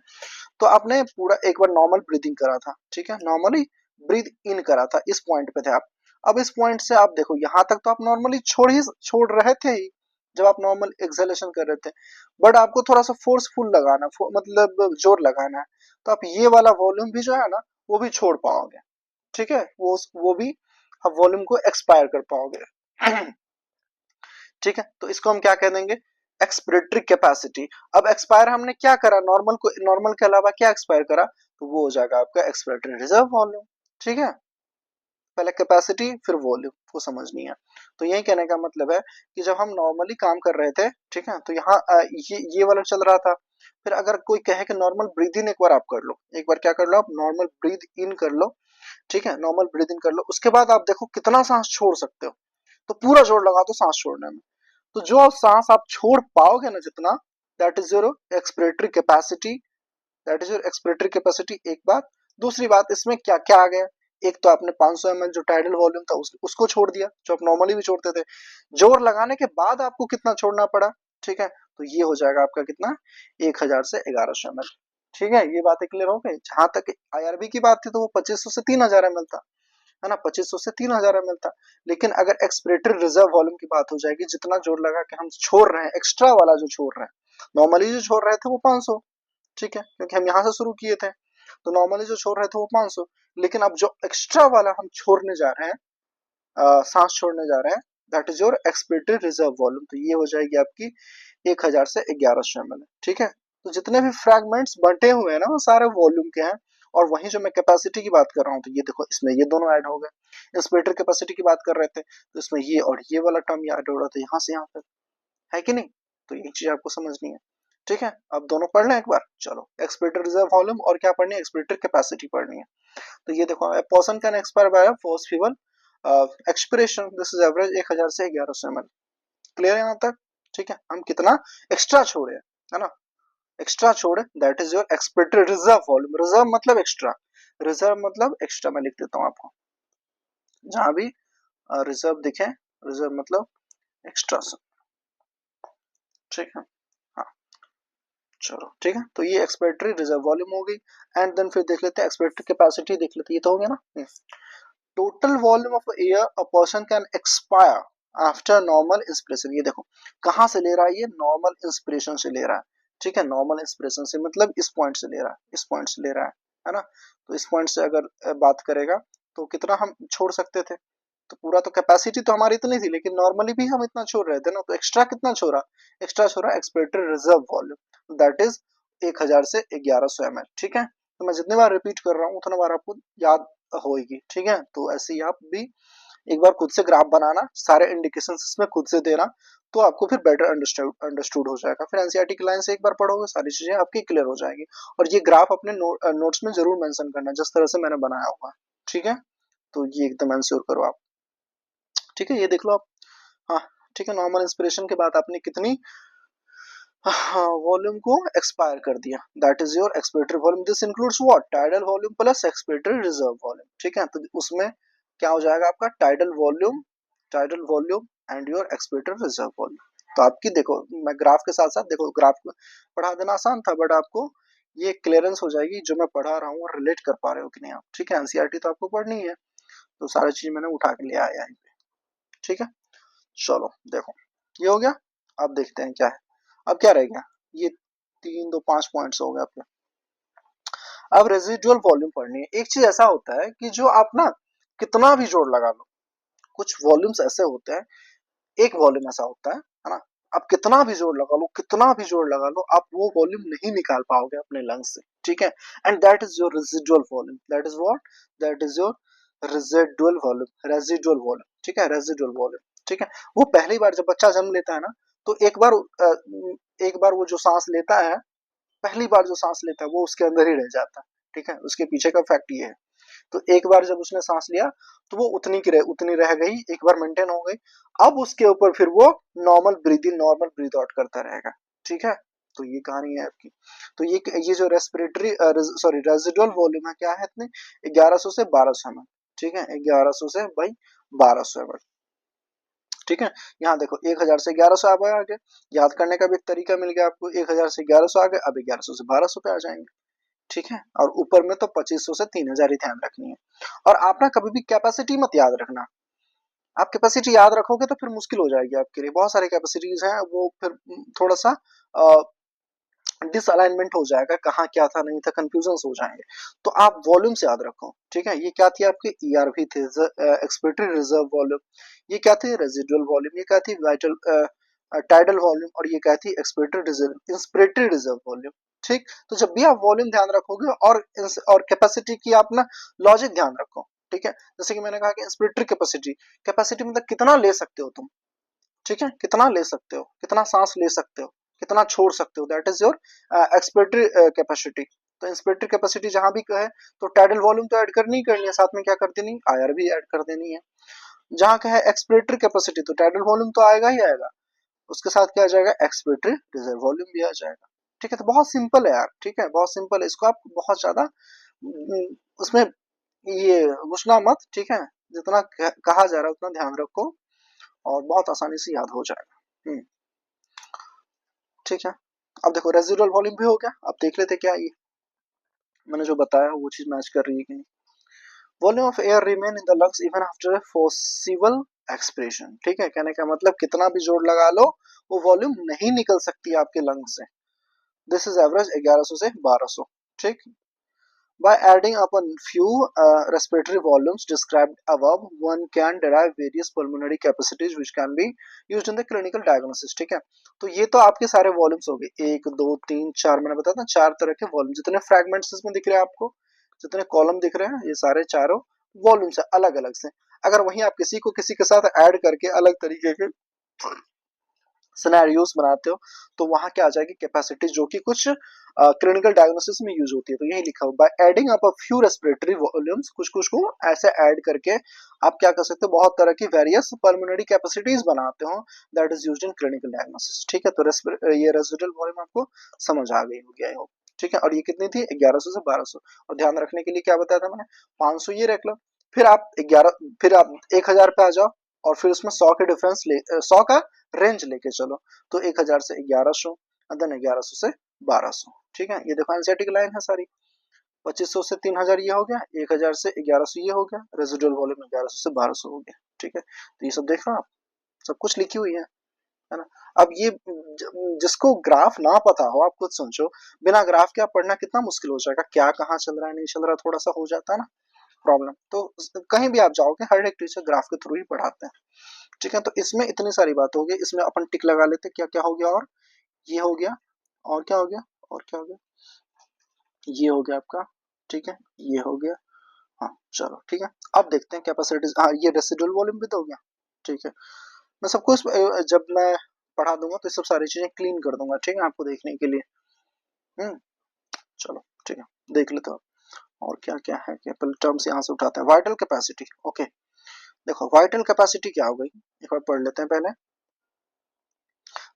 S1: तो आपने पूरा एक बार नॉर्मल ब्रीदिंग करा था, ठीक है, नॉर्मली ब्रीद इन करा था, इस पॉइंट पे थे आप। अब इस पॉइंट से आप देखो यहाँ तक तो आप नॉर्मली छोड़ रहे थे ही जब आप नॉर्मल एक्सहेलेशन कर रहे थे, बट आपको थोड़ा सा फोर्सफुल लगाना, मतलब जोर लगाना है, तो आप ये वाला वॉल्यूम भी जो है ना वो भी छोड़ पाओगे, ठीक है, वो भी आप वॉल्यूम को एक्सपायर कर पाओगे। ठीक है, तो इसको हम क्या कह देंगे, एक्सपिरेटरी कैपेसिटी। अब एक्सपायर हमने क्या करा, नॉर्मल के अलावा क्या एक्सपायर करा, तो वो हो जाएगा आपका एक्सपिरेटरी रिजर्व वॉल्यूम, ठीक है। पहले कैपेसिटी फिर वॉल्यूम को समझनी है। तो यही कहने का मतलब है कि जब हम नॉर्मली काम कर रहे थे, ठीक है, तो यहाँ ये वाला चल रहा था। फिर अगर कोई कहे कि नॉर्मल ब्रीद इन एक बार आप कर लो, एक बार क्या कर लो आप, नॉर्मल ब्रीद इन कर लो, ठीक है, नॉर्मल ब्रीद इन कर लो, उसके बाद आप देखो कितना सांस छोड़ सकते हो, तो पूरा जोर लगा दो सांस छोड़ने में। तो जो आप सांस आप छोड़ पाओगे ना जितना, that is your expiratory capacity, that is your expiratory capacity, एक बात। दूसरी बात, इसमें क्या क्या आ गया, एक तो आपने 500 ml जो टाइडल वॉल्यूम था उसको छोड़ दिया, जो आप नॉर्मली भी छोड़ते थे। जोर लगाने के बाद आपको कितना छोड़ना पड़ा, ठीक है, तो ये हो जाएगा आपका कितना, 1000 से 1100 ml, ठीक है। ये बातें क्लियर हो गई। जहां तक आईआरबी की बात थी तो वो 2500 से 3000 ml था, है ना, 2500 से 3000 ml था। लेकिन अगर एक्सपिरेटरी रिजर्व वॉल्यूम की बात हो जाएगी, जितना जोर लगा के हम छोड़ रहे हैं, एक्स्ट्रा वाला जो छोड़ रहे हैं, नॉर्मली जो छोड़ रहे थे वो 500, ठीक है, क्योंकि हम यहाँ से शुरू किए थे, तो नॉर्मली जो छोड़ रहे थे वो 500। लेकिन अब जो एक्स्ट्रा वाला हम छोड़ने जा रहे हैं, सांस छोड़ने जा रहे हैं, that is your expiratory reserve volume, तो ये हो जाएगी आपकी 1000 से 1100 ml, ठीक है। तो जितने भी फ्रैगमेंट्स बंटे हुए हैं ना वो सारे वॉल्यूम के हैं। और वहीं जो मैं कैपेसिटी की बात कर रहा हूँ, तो ये देखो इसमें ये दोनों ऐड हो गए। इंस्पिरेटरी कैपेसिटी की बात कर रहे थे तो इसमें ये और ये वाला टर्म ऐड हो रहा था, यहाँ से यहाँ तक, है कि नहीं। तो ये चीज आपको समझनी है, ठीक है। अब दोनों पढ़ लें एक बार, चलो, एक्सपिरेटरी रिजर्व वॉल्यूम और क्या पढ़नी है, एक्सपिरेटरी कैपेसिटी पढ़नी है। तो ये देखो, person can expire by forceful expiration, this is average 1000 से 1100 ml, क्लियर है यहाँ तक, ठीक है। हम कितना एक्स्ट्रा छोड़े, है ना, एक्स्ट्रा छोड़े, that is your expiratory reserve volume. Reserve मतलब एक्स्ट्रा, रिजर्व मतलब एक्स्ट्रा, मैं लिख देता हूँ आपको, जहां भी रिजर्व दिखे, रिजर्व मतलब एक्स्ट्रा, ठीक है। हाँ, चलो ठीक है, तो ये एक्सपिरेटरी रिजर्व वॉल्यूम हो गई। एंड देन फिर देख लेते हैं एक्सपिरेटरी कैपेसिटी, देख लेते हैं, ये तो हो गया ना। Total volume of air a person can expire after normal inspiration, ये देखो कहाँ से ले रहा है, ये नॉर्मल इंस्पिरेशन से ले रहा है, ठीक है। नॉर्मल इंस्पिरेशन से मतलब इस पॉइंट से ले रहा है, इस पॉइंट से ले रहा है ना। तो इस पॉइंट से अगर बात करेगा तो कितना हम छोड़ सकते थे, तो पूरा तो कैपेसिटी तो हमारी इतनी थी, लेकिन नॉर्मली भी हम इतना छोड़ रहे थे ना, तो एक्स्ट्रा कितना छोड़ा, एक्स्ट्रा छोड़ा expiratory reserve volume, that is 1000 से 1100 ml, ठीक है। तो मैं जितने बार रिपीट कर रहा हूँ उतना बार आपको याद होएगी, ठीक है। तो ऐसे ही आप भी एक बार खुद से ग्राफ बनाना, सारे इंडिकेशंस इसमें खुद से देना, तो आपको फिर बेटर अंडरस्टूड हो जाएगा। फिर एनसीईआरटी की लाइन से एक बार पढ़ोगे, सारी चीजें आपकी क्लियर हो जाएगी। और ये ग्राफ अपने नोट्स में जरूर मेंशन करना, जिस तरह से मैंने बनाया होगा, ठीक है। तो ये एकदम एंश्योर करो आप, ठीक है, ये देख लो आप। हाँ, ठीक है, नॉर्मल इंस्पिरेशन के बाद आपने कितनी वॉल्यूम को एक्सपायर कर दिया, that is your expiratory volume. This includes what, tidal volume plus expiratory reserve volume, ठीक है। तो उसमें क्या हो जाएगा आपका, tidal volume and your expiratory reserve volume. तो आपकी देखो, मैं ग्राफ के साथ साथ देखो, ग्राफ पढ़ा देना आसान था, बट आपको ये क्लियरेंस हो जाएगी जो मैं पढ़ा रहा हूँ, रिलेट कर पा रहे हो कि नहीं आप, ठीक है। एनसीईआरटी तो आपको पढ़नी है, तो सारी चीज मैंने उठा के ले आया यहाँ पे। ठीक है, चलो देखो ये हो गया। अब देखते हैं क्या है, अब क्या रह गया, ये 3 2 5 पॉइंट्स हो गए आपके। अब रेजिडुअल वॉल्यूम पढ़नी है। एक चीज ऐसा होता है कि जो आप ना कितना भी जोड़ लगा लो, कुछ वॉल्यूम्स ऐसे होते हैं, एक वॉल्यूम ऐसा होता है ना, आप कितना भी जोर लगा लो, कितना भी जोर लगा लो, आप वो वॉल्यूम नहीं निकाल पाओगे अपने लंग्स से। ठीक है, and that is your residual volume, that is what, that is your residual volume, residual volume. ठीक है, रेजिडुअल वॉल्यूम। ठीक है, वो पहली बार जब बच्चा जन्म लेता है ना, तो एक बार वो जो सांस लेता है, पहली बार जो सांस लेता है वो उसके अंदर ही रह जाता है। ठीक है, उसके पीछे का फैक्ट ये है। तो एक बार जब उसने सांस लिया तो वो उतनी रह गई, एक बार मेंटेन हो गई। अब उसके ऊपर फिर वो normal breathe in normal breathe out करता रहेगा। ठीक है, तो ये कहानी है आपकी। तो ये जो रेस्पिरेटरी सॉरी रेजिडुअल वॉल्यूम है क्या है इतने, 1100 से 1200 में। ठीक है, 1100 से भाई 1200 है। ठीक है, यहाँ देखो 1000 से 1100 आप आ गए, याद करने का भी एक तरीका मिल गया आपको। 1000 से 1100 आ गए, अब 1100 से 1200 पे आ जाएंगे। ठीक है, और ऊपर में तो 2500 से 3000 ही ध्यान रखनी है। और आप ना कभी भी कैपेसिटी मत याद रखना। आप कैपेसिटी याद रखोगे तो फिर मुश्किल हो जाएगी आपके लिए। बहुत सारे कैपेसिटीज हैं, वो फिर थोड़ा सा डिसअलाइनमेंट हो जाएगा, कहाँ क्या था नहीं था, कंफ्यूजन हो जाएंगे। तो आप वॉल्यूम्स याद रखो। ठीक है, ये क्या थी आपके, ईआरवी थे, एक्सपेक्टेड रिजर्व वॉल्यूम। ये क्या थी, रेजिडुअल वॉल्यूम। ये क्या थी, वाइटल टाइडल वॉल्यूम। और ये क्या थी, expected reserve, inspiratory reserve volume. ठीक, तो जब भी आप वॉल्यूम ध्यान रखोगे और कैपेसिटी की आप ना लॉजिक ध्यान रखो। ठीक है, जैसे कि मैंने कहा कि इंस्पिरेटरी कैपेसिटी, कैपेसिटी मतलब कितना ले सकते हो तुम। ठीक है, कितना ले सकते हो, कितना सांस ले सकते हो, कितना छोड़ सकते हो, that is your expected capacity. तो इंस्पिरेटरी कैपेसिटी जहां भी कहे तो टाइडल वॉल्यूम तो ऐड करनी ही करनी है, साथ में क्या कर देनी, आईआर भी ऐड कर देनी है। जहां कहे एक्सपिरेटरी कैपेसिटी तो टाइडल वॉल्यूम तो आएगा ही आएगा, उसके साथ क्या आ जाएगा, एक्सपिरेटरी रिजर्व वॉल्यूम भी आ जाएगा। ठीक है, तो बहुत सिंपल है यार। ठीक है, बहुत सिंपल है, इसको आप बहुत ज्यादा उसमें ये घुसना मत। ठीक है, जितना कहा जा रहा है उतना ध्यान रखो और बहुत आसानी से याद हो जाएगा। ठीक है, अब देखो रेजिडुअल वॉल्यूम भी हो गया। अब देख लेते क्या ये मैंने जो बताया वो चीज मैच कर रही है कि नहीं। Volume of air remain in the lungs even after a forcible expression. ठीक है, कहने का मतलब कितना भी जोर लगा लो वो वॉल्यूम नहीं निकल सकती आपके लंग्स से। दिस इज एवरेज 1100 से 1200। ठीक, by adding up a few respiratory volumes described above, one can derive various pulmonary capacities which can be used in the clinical diagnosis. ठीक है, तो ये तो आपके सारे वॉल्यूम्स हो गए, 1 2 3 4, मैंने बताया था 4 तरह के वॉल्यूम, जितने फ्रैगमेंट्स इसमें दिख रहे हैं आपको, जितने कॉलम दिख रहे हैं, ये सारे चारों वॉल्यूम्स है अलग अलग से। अगर वहीं आप किसी को किसी के साथ ऐड करके अलग तरीके के सिनेरियोस बनाते हो तो वहां क्या आ जाएगी, कैपेसिटी जो कि कुछ क्लिनिकल डायग्नोसिस में यूज होती है। तो यही लिखा हुआ, by adding up a few respiratory volumes, कुछ कुछ को ऐसे ऐड करके आप क्या कर सकते हो, बहुत तरह की वेरियस पल्मोनरी कैपेसिटीज बनाते हो, that is used in clinical diagnosis. ठीक है, तो ये रेसिडुअल वॉल्यूम आपको समझ आ गई होगी आई होप। ठीक है, और ये कितनी थी, 1100 से 1200। और ध्यान रखने के लिए क्या बताया था मैंने, 500 ये रख लो, फिर आप 11, फिर आप 1000 पे आ जाओ, और फिर उसमें 100 के डिफरेंस ले 100 का रेंज लेके चलो। तो 1000 से 1100, देन 1100 से 1200। ठीक है, ये देखो एनसीईआरटी की लाइन है सारी। 2500 से 3000 ये हो गया, 1000 से 1100 ये हो गया, रेजिडुअल वॉल्यूम 1100 से 1200 हो गया। ठीक है, तो ये सब देख रहे हो आप, सब कुछ लिखी हुई है ना। अब ये जिसको ग्राफ ना पता हो, आप खुद सोचो, बिना ग्राफ के आप पढ़ना कितना मुश्किल हो जाएगा, क्या कहाँ चल रहा है नहीं चल रहा, थोड़ा सा हो जाता है ना प्रॉब्लम। तो कहीं भी आप जाओगे हर एक टीचर ग्राफ के थ्रू ही पढ़ाते हैं। ठीक है, तो इसमें इतनी सारी बात हो गई, इसमें अपन टिक लगा लेते क्या क्या हो गया, और ये हो गया, और क्या हो गया, और क्या हो गया, ये हो गया आपका। ठीक है, ये हो गया। हाँ चलो ठीक है, अब देखते हैं कैपेसिटीज। हाँ, ये रेसिडुअल वॉल्यूम भी तो हो गया। ठीक है, मैं सबको जब मैं पढ़ा दूंगा तो सब सारी चीजें क्लीन कर दूंगा। ठीक है, आपको देखने के लिए। चलो ठीक है, देख लेते हो और क्या क्या है, क्या पहले टर्म्स यहाँ से उठाते हैं। वाइटल कैपेसिटी, ओके, देखो वाइटल कैपेसिटी क्या हो गई, एक बार पढ़ लेते हैं पहले।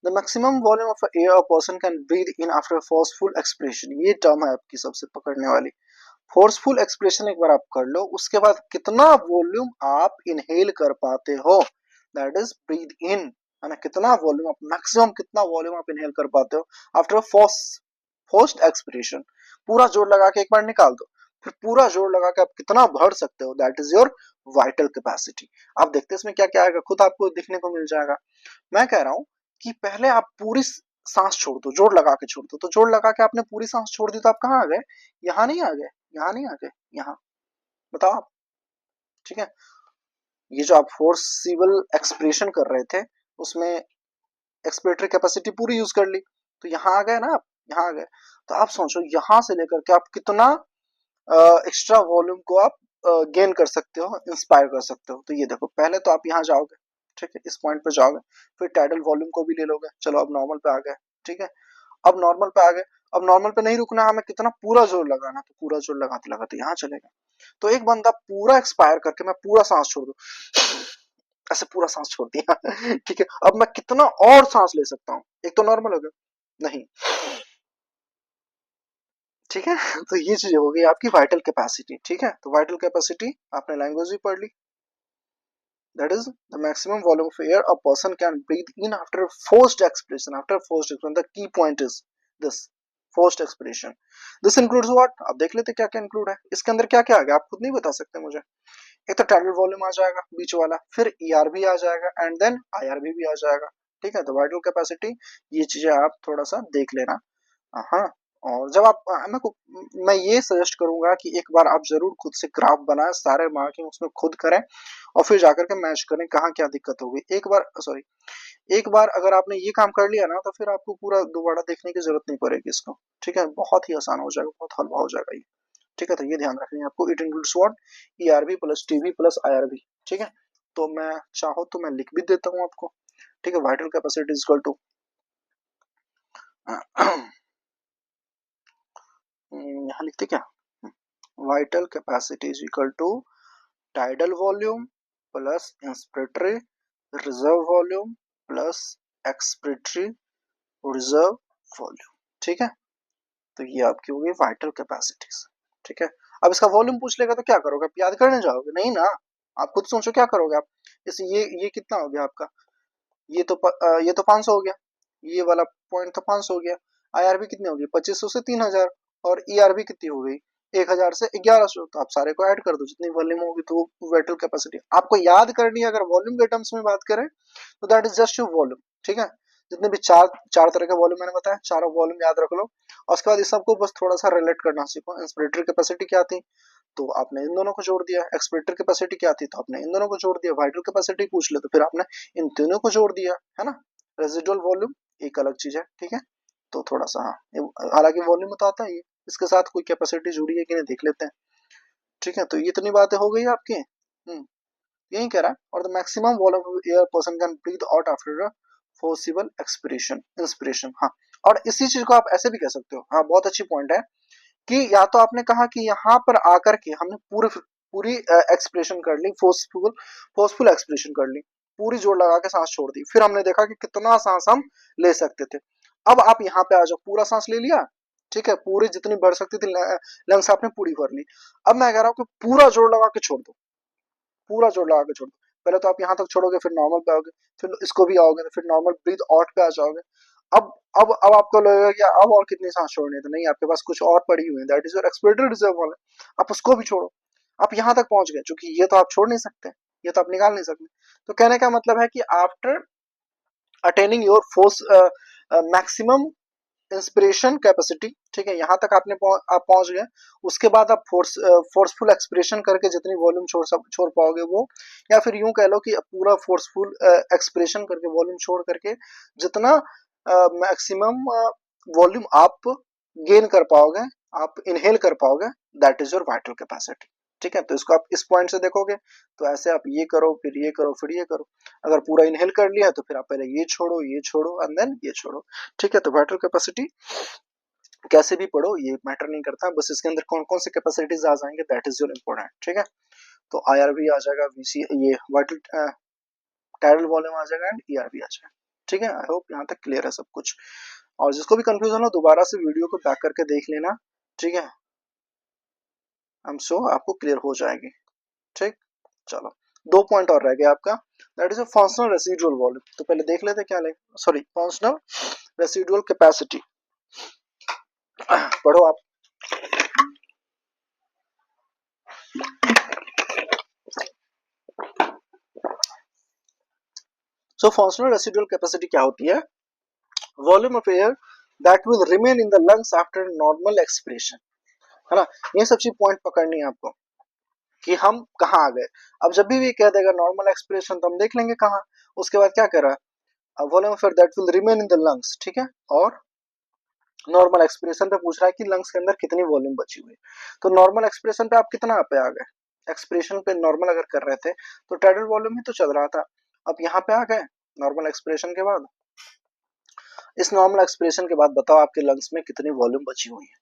S1: The maximum volume of air a person can breathe in after forceful expression, ये टर्म है आपकी सबसे पकड़ने वाली। फोर्सफुल एक्सप्रेशन एक बार आप कर लो, उसके बाद कितना वॉल्यूम आप इनहेल कर पाते हो, दैट इज ब्रीथ इन, है ना, कितना वॉल्यूम आप, मैक्सिमम कितना वॉल्यूम आप इनहेल कर पाते हो आफ्टर फोर्स्ड एक्सप्रेशन। पूरा जोर लगा के एक बार निकाल दो, फिर पूरा जोर लगा के आप कितना भर सकते हो, that is your vital capacity. आप देखते हैं इसमें क्या क्या आएगा, खुद आपको दिखने को मिल जाएगा। मैं कह रहा हूं कि पहले आप पूरी सांस छोड़ दो, जोर लगा के छोड़ दो। तो जोर लगा के आपने पूरी सांस छोड़ दी तो आप कहाँ आ गए, यहाँ नहीं आ गए, यहाँ नहीं आ गए, यहाँ। बताओ आप। ठीक है, ये जो आप फोर्सिबल एक्सप्रेशन कर रहे थे उसमें एक्सपिरेटरी कैपेसिटी पूरी यूज कर ली, तो यहाँ आ गए ना आप, यहाँ आ गए। तो आप सोचो यहाँ से लेकर के आप कितना एक्स्ट्रा वॉल्यूम को आप गेन कर सकते हो, इंस्पायर कर सकते हो। तो ये देखो, पहले तो आप यहाँ जाओगे, ठीक है, इस पॉइंट पे जाओगे, फिर टाइडल वॉल्यूम को भी ले लोगे। चलो अब नॉर्मल पे आ गए, ठीक है, अब नॉर्मल पे आ गए। अब नॉर्मल पे नहीं रुकना, हमें कितना पूरा जोर लगाना, तो पूरा जोर लगाते लगाते यहाँ चलेगा। तो एक बंदा पूरा एक्सपायर करके मैं पूरा सांस छोड़ दूं, ऐसे पूरा सांस छोड़ दिया ठीक है, अब मैं कितना और सांस ले सकता हूँ, एक तो नॉर्मल हो गया नहीं, ठीक है तो ये चीज हो गई आपकी वाइटल कैपेसिटी। ठीक है, तो वाइटल कैपेसिटी आपने लैंग्वेज भी पढ़ ली, that is the maximum volume of air a person can breathe in after forced expiration. After forced expiration, the key point is this forced expiration. This includes what, अब देख लेते क्या क्या इंक्लूड है इसके अंदर, क्या क्या आ गया आप खुद नहीं बता सकते मुझे। एक तो टाइडल वॉल्यूम आ जाएगा बीच वाला, फिर ईआरबी आ जाएगा एंड देन आईआरबी भी आ जाएगा। ठीक है, तो वाइटल कैपेसिटी, ये चीजें आप थोड़ा सा देख लेना। हाँ, और जब आप मैं ये सजेस्ट करूंगा कि एक बार आप जरूर खुद से ग्राफ बनाएं, सारे मार्किंग उसमें खुद करें और फिर जाकर के मैच करें कहाँ क्या दिक्कत होगी। एक बार सॉरी, एक बार अगर आपने ये काम कर लिया ना तो फिर आपको पूरा दोबारा देखने की जरूरत नहीं पड़ेगी इसको। ठीक है, बहुत ही आसान हो जाएगा, बहुत हलवा हो जाएगा ये। ठीक है, तो ये ध्यान रखनी है आपको, it includes what, ERB plus TB plus IRB. ठीक है, तो मैं चाहो तो मैं लिख भी देता हूँ आपको। ठीक है, vital capacity is equal to यहाँ लिखते क्या, vital capacity is equal to tidal volume plus inspiratory reserve volume plus expiratory reserve volume. ठीक है, तो ये आपकी होगी वाइटल कैपेसिटीज। ठीक है, अब इसका वॉल्यूम पूछ लेगा तो क्या करोगे, आप याद करने जाओगे नहीं ना, आप खुद सोचो क्या करोगे आप। इस ये कितना हो गया आपका, ये तो 500 हो गया, ये वाला पॉइंट तो 500 हो गया। आईआरबी कितनी होगी 2500 से 3000, और ईआरबी कितनी हो गई 1000 से 1100। तो आप सारे को ऐड कर दो, जितनी वॉल्यूम होगी तो वेटल कैपेसिटी आपको याद करनी है। अगर वॉल्यूम के टर्म्स में बात करें तो that is just your volume. ठीक है, जितने भी चार चार तरह के वॉल्यूम मैंने बताया, चारों वॉल्यूम याद रख लो। और उसके बाद इस सबको बस थोड़ा सा रिलेट करना सीखो। इंस्पिरेटरी कैपेसिटी क्या थी, तो आपने इन दोनों को जोड़ दिया। एक्सपिरेटरी कैपेसिटी क्या थी, तो आपने इन दोनों को जोड़ दिया। वाइटल कैपेसिटी पूछ ले तो फिर आपने इन तीनों को जोड़ दिया, है ना। रेजिडुअल वॉल्यूम एक अलग चीज है। ठीक है, तो थोड़ा सा हाँ, हालांकि वॉल्यूम तो आता ही है, इसके साथ कोई कैपेसिटी जुड़ी है कि नहीं देख लेते हैं। ठीक है, तो ये इतनी बातें हो गई आपकी। यही कह रहा है, और the maximum volume of air person can breathe out after forcible expiration inspiration. हाँ, और इसी चीज को आप ऐसे भी कह सकते हो। हाँ, बहुत अच्छी पॉइंट है कि या तो आपने कहा कि यहाँ पर आकर के हमने पूरी पूरी एक्सप्रेशन कर ली, फोर्सफुल फोर्सफुल एक्सप्रेशन कर ली, पूरी जोर लगा के सांस छोड़ दी, फिर हमने देखा कि कितना सांस हम ले सकते थे। अब आप यहाँ पे आ जाओ, पूरा सांस ले लिया, ठीक है, पूरी जितनी बढ़ सकती थी लंग्स आपने पूरी भर ली। अब मैं कह रहा हूँ कि पूरा जोर लगा के छोड़ दो, पूरा जोर लगा के छोड़ दो। पहले तो आप यहाँ तक छोड़ोगे, फिर नॉर्मल पे आओगे, फिर इसको भी आओगे, तो फिर नॉर्मल ब्रीथ आउट पे आ जाओगे। अब अब आपको लगेगा कि अब और कितनी सांस छोड़नी है, तो नहीं, आपके पास कुछ और पड़ी हुई है, that is your expiratory reserve वाला, आप उसको भी छोड़ो। आप यहाँ तक पहुंच गए, क्योंकि ये तो आप छोड़ नहीं सकते, ये तो आप निकाल नहीं सकते। तो कहने का मतलब है कि after attaining your force maximum inspiration capacity, ठीक है, यहाँ तक आप पहुंच गए, उसके बाद आप फोर्सफुल एक्सप्रेशन करके जितनी वॉल्यूम छोड़ पाओगे वो, या फिर यूं कह लो कि पूरा फोर्सफुल एक्सप्रेशन करके वॉल्यूम छोड़ करके जितना मैक्सिमम वॉल्यूम आप गेन कर पाओगे, आप इनहेल कर पाओगे, that is your vital capacity. ठीक है, तो इसको आप इस पॉइंट से देखोगे तो ऐसे आप ये करो, फिर ये करो, फिर ये करो। अगर पूरा इनहेल कर लिया तो फिर आप पहले ये छोड़ो एंड देन ये छोड़ो। ठीक है, तो वाइटल कैपेसिटी कैसे भी पढ़ो ये मैटर नहीं करता, बस इसके अंदर कौन कौन से कैपेसिटीज आ जाएंगे दैट इज योर इम्पोर्टेंट। ठीक है, तो आईआरबी आ जाएगा, वीसी ये वाइटल टाइडल वॉल्यूम आ जाएगा एंड ईआरबी आ जाएगा। ठीक है, आई होप यहाँ तक क्लियर है सब कुछ। और जिसको भी कंफ्यूजन हो दोबारा से वीडियो को बैक करके देख लेना। ठीक है, आई एम श्योर आपको क्लियर हो जाएगी। ठीक, चलो, दो पॉइंट और रह गया आपका, that is a functional residual volume. तो पहले देख लेते क्या ले, सॉरी, फंक्शनल रेसिडुअल कैपेसिटी पढ़ो आप। सो फंक्शनल रेसिडुअल कैपेसिटी क्या होती है? Volume of air that will remain in the lungs after normal expiration, है ना। ये सब चीज पॉइंट पकड़नी है आपको कि हम कहाँ आ गए। अब जब भी कह देगा नॉर्मल एक्सपिरेशन तो हम देख लेंगे कहाँ। उसके बाद क्या कह रहा है, volume of air that will remain in the lungs, ठीक है। और नॉर्मल एक्सप्रेशन पे पूछ रहा है कि लंग्स के अंदर कितनी वॉल्यूम बची हुई है। तो नॉर्मल एक्सप्रेशन पे आप कितना पे आ गए? एक्सप्रेशन पे नॉर्मल अगर कर रहे थे तो टाइडल वॉल्यूम ही तो चल रहा था। अब यहाँ पे आ गए नॉर्मल एक्सप्रेशन के बाद। इस नॉर्मल एक्सप्रेशन के बाद बताओ आपके लंग्स में कितनी वॉल्यूम बची हुई है,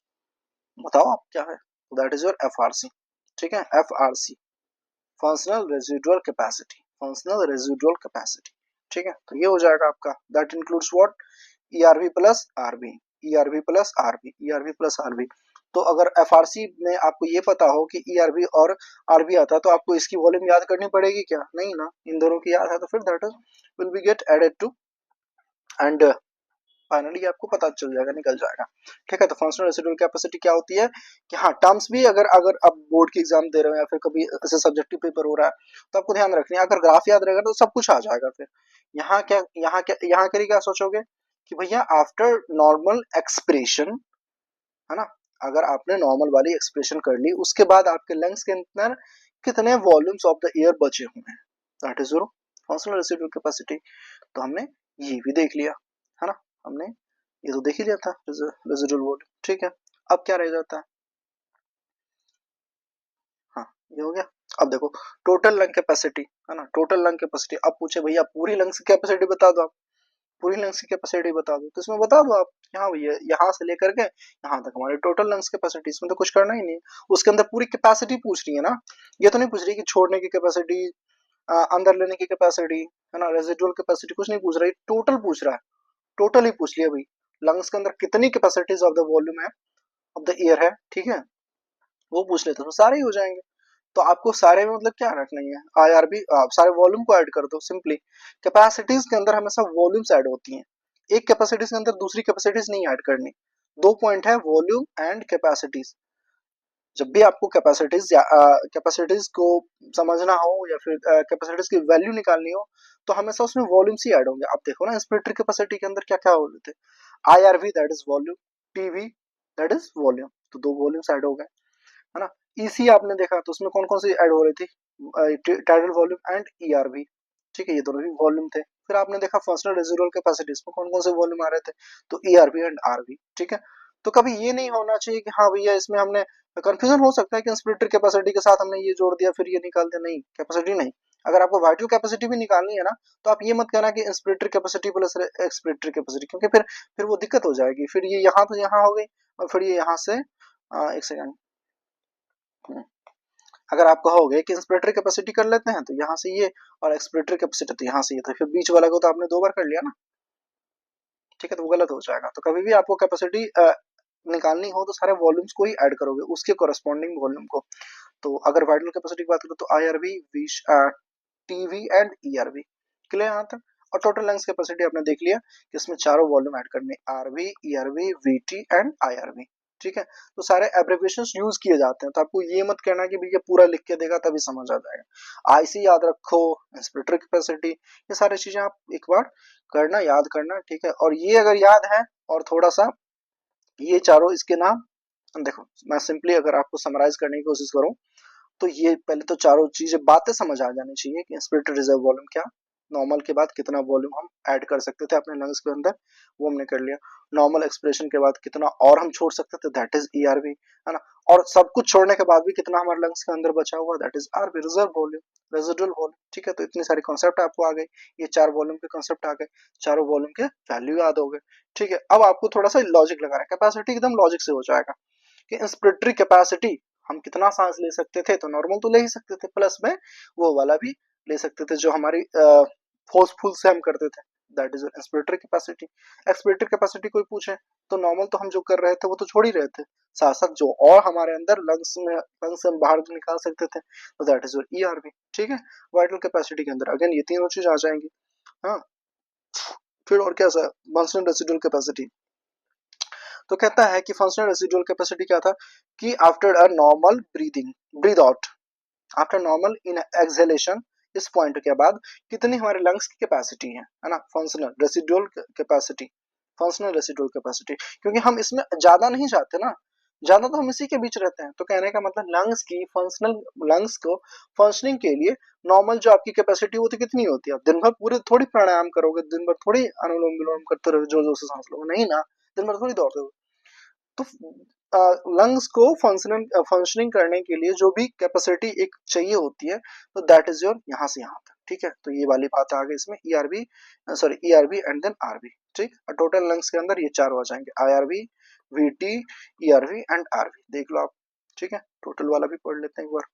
S1: बताओ आप क्या है। दैट इज योर एफआरसी, ठीक है। FRC, functional residual capacity, functional residual capacity, ठीक है। तो ये हो जाएगा आपका, that includes what, ERV plus RB, ERV plus RB, ERV plus RB. तो अगर एफआरसी में आपको ये पता हो कि ईआरबी और आरबी आता है तो आपको इसकी वॉल्यूम याद करनी पड़ेगी क्या? नहीं ना, इन दोनों की याद है तो फिर that will be get added to and finally आपको पता चल जाएगा, निकल जाएगा, ठीक है। तो फंक्शनल रेसिडुअल कैपेसिटी क्या होती है कि हाँ, टर्म्स भी अगर अगर आप बोर्ड की एग्जाम दे रहे हो या फिर कभी ऐसे सब्जेक्टिव पेपर हो रहा है तो आपको ध्यान रखनी है। अगर ग्राफ याद रहेगा तो सब कुछ आ जाएगा। फिर यहाँ के लिए क्या सोचोगे कि भैया आफ्टर नॉर्मल एक्सप्रेशन, है ना, अगर आपने नॉर्मल वाली एक्सप्रेशन कर ली उसके बाद आपके लंग्स के अंदर कितने वॉल्यूम्स ऑफ द एयर बचे हुए हैं, that is zero, functional residual capacity. तो हमने ये भी देख लिया, है ना, हमने ये तो देख ही लिया था रेसिडुअल वॉल्यूम, ठीक है। अब क्या रह जाता है, हाँ ये हो गया। अब देखो टोटल लंग कैपेसिटी, है ना, टोटल लंग कैपेसिटी। अब पूछे भैया पूरी लंग्स की कैपेसिटी बता दो आप, पूरी लंग्स की कैपेसिटी बता दो, तो इसमें बता दो आप, यहाँ भैया यहाँ से लेकर के यहाँ तक हमारी टोटल लंग्स कैपेसिटी, इसमें तो कुछ करना ही नहीं है। उसके अंदर पूरी कैपेसिटी पूछ रही है ना, ये तो नहीं पूछ रही कि छोड़ने की कैपेसिटी, अंदर लेने की कैपेसिटी, है ना, रेजिडुअल कैपेसिटी कुछ नहीं पूछ रही, टोटल पूछ रहा है। टोटल ही पूछ लिया भाई, लंग्स के अंदर कितनी कैपेसिटीज ऑफ द वॉल्यूम है, ऑफ द एयर है, ठीक है, वो पूछ लेते तो सारे ही हो जाएंगे। तो आपको सारे में मतलब क्या रखना है, आईआरबी, आप सारे वॉल्यूम को ऐड कर दो सिंपली। कैपेसिटीज के अंदर हमेशा वॉल्यूम्स ऐड होती हैं, एक कैपेसिटीज के अंदर दूसरी कैपेसिटीज नहीं ऐड करनी। दो पॉइंट है, वॉल्यूम एंड कैपेसिटीज। जब भी आपको कैपेसिटीज को समझना हो या फिर कैपेसिटीज की वैल्यू निकालनी हो तो हमेशा उसमें वॉल्यूम्स ही ऐड होंगे। आप देखो ना इंस्पिरेटरी कैपेसिटी के अंदर क्या क्या हो रहे थे, IRV that is volume, TV that is volume, तो दो वॉल्यूम्स ऐड हो गए, है ना। ईसी आपने देखा तो उसमें कौन कौन सी ऐड हो रही थी, टाइडल वॉल्यूम एंड ईआरवी, ठीक है, ये दोनों भी वॉल्यूम थे। फिर आपने देखा फंक्शनल रेजिडुअल कैपेसिटीज में कौन कौन से वॉल्यूम आ रहे थे, तो ईआरवी एंड आरवी, ठीक है। तो कभी ये नहीं होना चाहिए कि हाँ भैया इसमें हमने कंफ्यूजन हो सकता है कि इंस्पिरेटरी कैपेसिटी के साथ हमने ये जोड़ दिया फिर ये निकाल दिया, नहीं कैपेसिटी नहीं। अगर आपको वाइटल कैपेसिटी भी निकालनी है ना तो आप ये मत कहना कि inspiratory capacity plus expiratory capacity, क्योंकि फिर वो दिक्कत हो जाएगी। फिर ये यहाँ तो यहाँ हो गई और फिर ये यहाँ से एक सेकेंड, अगर आप कहोगे कि इंस्पिरेटरी कैपेसिटी कर लेते हैं तो यहाँ से ये, और एक्सपिरेटरी कैपेसिटी तो यहाँ से ये, तो फिर बीच वाला को तो आपने दो बार कर लिया ना, ठीक है, तो वो गलत हो जाएगा। तो कभी भी आपको कैपेसिटी निकालनी हो तो सारे वॉल्यूम्स को ही ऐड करोगे, उसके कोरस्पॉन्डिंग वॉल्यूम को। तो अगर वाइटल कैपेसिटी की बात करें तो IRV, TV and ERV, clear यहाँ तक। और टोटल लंग्स कैपेसिटी आपने देख लिया कि इसमें चारों वॉल्यूम ऐड करने, RV, ERV, VT and IRV, ठीक है। तो सारे एब्रिविएशंस यूज किए जाते हैं, तो आपको ये मत कहना कि भैया पूरा लिख के देगा तभी समझ आ जाएगा। आईसी याद रखो, इंस्पिरेटरी कैपेसिटी, ये सारी चीजें आप एक बार करना, याद करना, ठीक है। और ये अगर याद है और थोड़ा सा ये चारों इसके नाम देखो, मैं सिंपली अगर आपको समराइज करने की कोशिश करूं तो ये पहले तो चारों चीजें बातें समझ आ जानी चाहिए कि इंस्पिरेटरी रिजर्व वॉल्यूम क्या, नॉर्मल के बाद कितना वॉल्यूम हम ऐड कर सकते थे अपने लंग्स के अंदर, वो हमने कर लिया। नॉर्मल एक्सप्रेशन के बाद कितना और हम छोड़ सकते थे, दैट इज ईआरवी, है ना। और सब कुछ छोड़ने के बाद भी कितना हमारे लंग्स के अंदर बचा हुआ, that is RV, reserve volume, residual volume, ठीक है। तो इतनी सारी कॉन्सेप्ट आपको आ गई, ये चार वॉल्यूम के कॉन्सेप्ट आ गए, चारों वॉल्यूम के वैल्यू याद हो गए, ठीक है। अब आपको थोड़ा सा लॉजिक लगा रहा है, कैपेसिटी एकदम लॉजिक से हो जाएगा कि इंस्पिरेटरी कैपेसिटी हम कितना सांस ले सकते थे, तो नॉर्मल तो ले ही सकते थे, प्लस में वो वाला भी ले सकते थे जो हमारी फोर्सफुल से हम करते थे, that is inspiratory capacity. Expiratory capacity कोई पूछे तो नॉर्मल तो हम जो कर रहे थे वो तो छोड़ ही रहे थे, साथ साथ जो और हमारे अंदर लंग्स से हम बाहर निकाल सकते थे, तो दैट इज ईआरवी, ठीक है। वाइटल कैपेसिटी के अंदर अगेन ये तीनों चीज आ जाएंगी, हाँ। फिर और क्या सा, फंक्शनल रेसिडुअल कैपेसिटी, तो कहता है कि फंक्शनल रेसिडुअल कैपेसिटी क्या था कि after a normal breathing, breathe out, after normal in exhalation, इस पॉइंट के बाद कितनी हमारे लंग्स की कैपेसिटी है ना, functional residual capacity, functional residual capacity, क्योंकि हम इसमें ज्यादा नहीं जाते ना, ज्यादा तो हम इसी के बीच रहते हैं। तो कहने का मतलब लंग्स की फंक्शनल, लंग्स को फंक्शनिंग के लिए नॉर्मल जो आपकी कैपेसिटी होती कितनी होती है? आप दिन भर पूरे थोड़ी प्राणायाम करोगे, दिन भर थोड़ी अनुलोम विलोम करते रहोगे, जोर जोर से सांस लोगे, नहीं ना, दिन भर थोड़ी दौड़ते हो। तो लंग्स को फंक्शनिंग करने के लिए जो भी कैपेसिटी एक चाहिए होती है, तो दैट इज योर यहाँ से यहाँ तक, ठीक है। तो ये वाली बात आ गई इसमें, ERB, sorry ERB and then RB, ठीक। टोटल लंग्स के अंदर ये चार हो जाएंगे, IRB, VT, ERV and RV, देख लो आप, ठीक है। टोटल वाला भी पढ़ लेते हैं एक बार।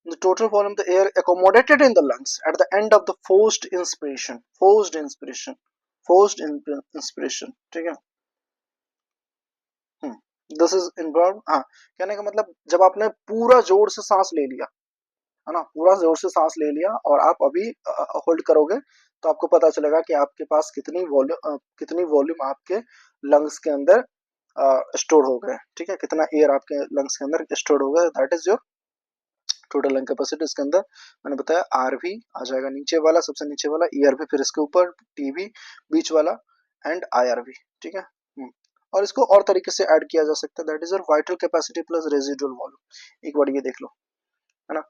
S1: The total volume of the air accommodated in the lungs at the end of the forced inspiration, forced inspiration, ठीक है। दिस इज इन्वॉल्व, हाँ, कहने का मतलब जब आपने पूरा जोर से सांस ले लिया, है ना, पूरा जोर से सांस ले लिया और आप अभी होल्ड करोगे, तो आपको पता चलेगा कि आपके पास कितनी वॉल्यूम आपके लंग्स के अंदर स्टोर हो गए, ठीक है, कितना एयर आपके लंग्स के अंदर स्टोर हो गया, that is your total lung capacity. इसके अंदर मैंने बताया आरवी आ जाएगा नीचे वाला, सबसे नीचे वाला, ईआरवी फिर इसके ऊपर, टीवी बीच वाला एंड आईआरवी, ठीक है। और इसको और तरीके से ऐड किया जा सकता है, that is your vital capacity plus residual volume, एक बार ये देख लो, है ना,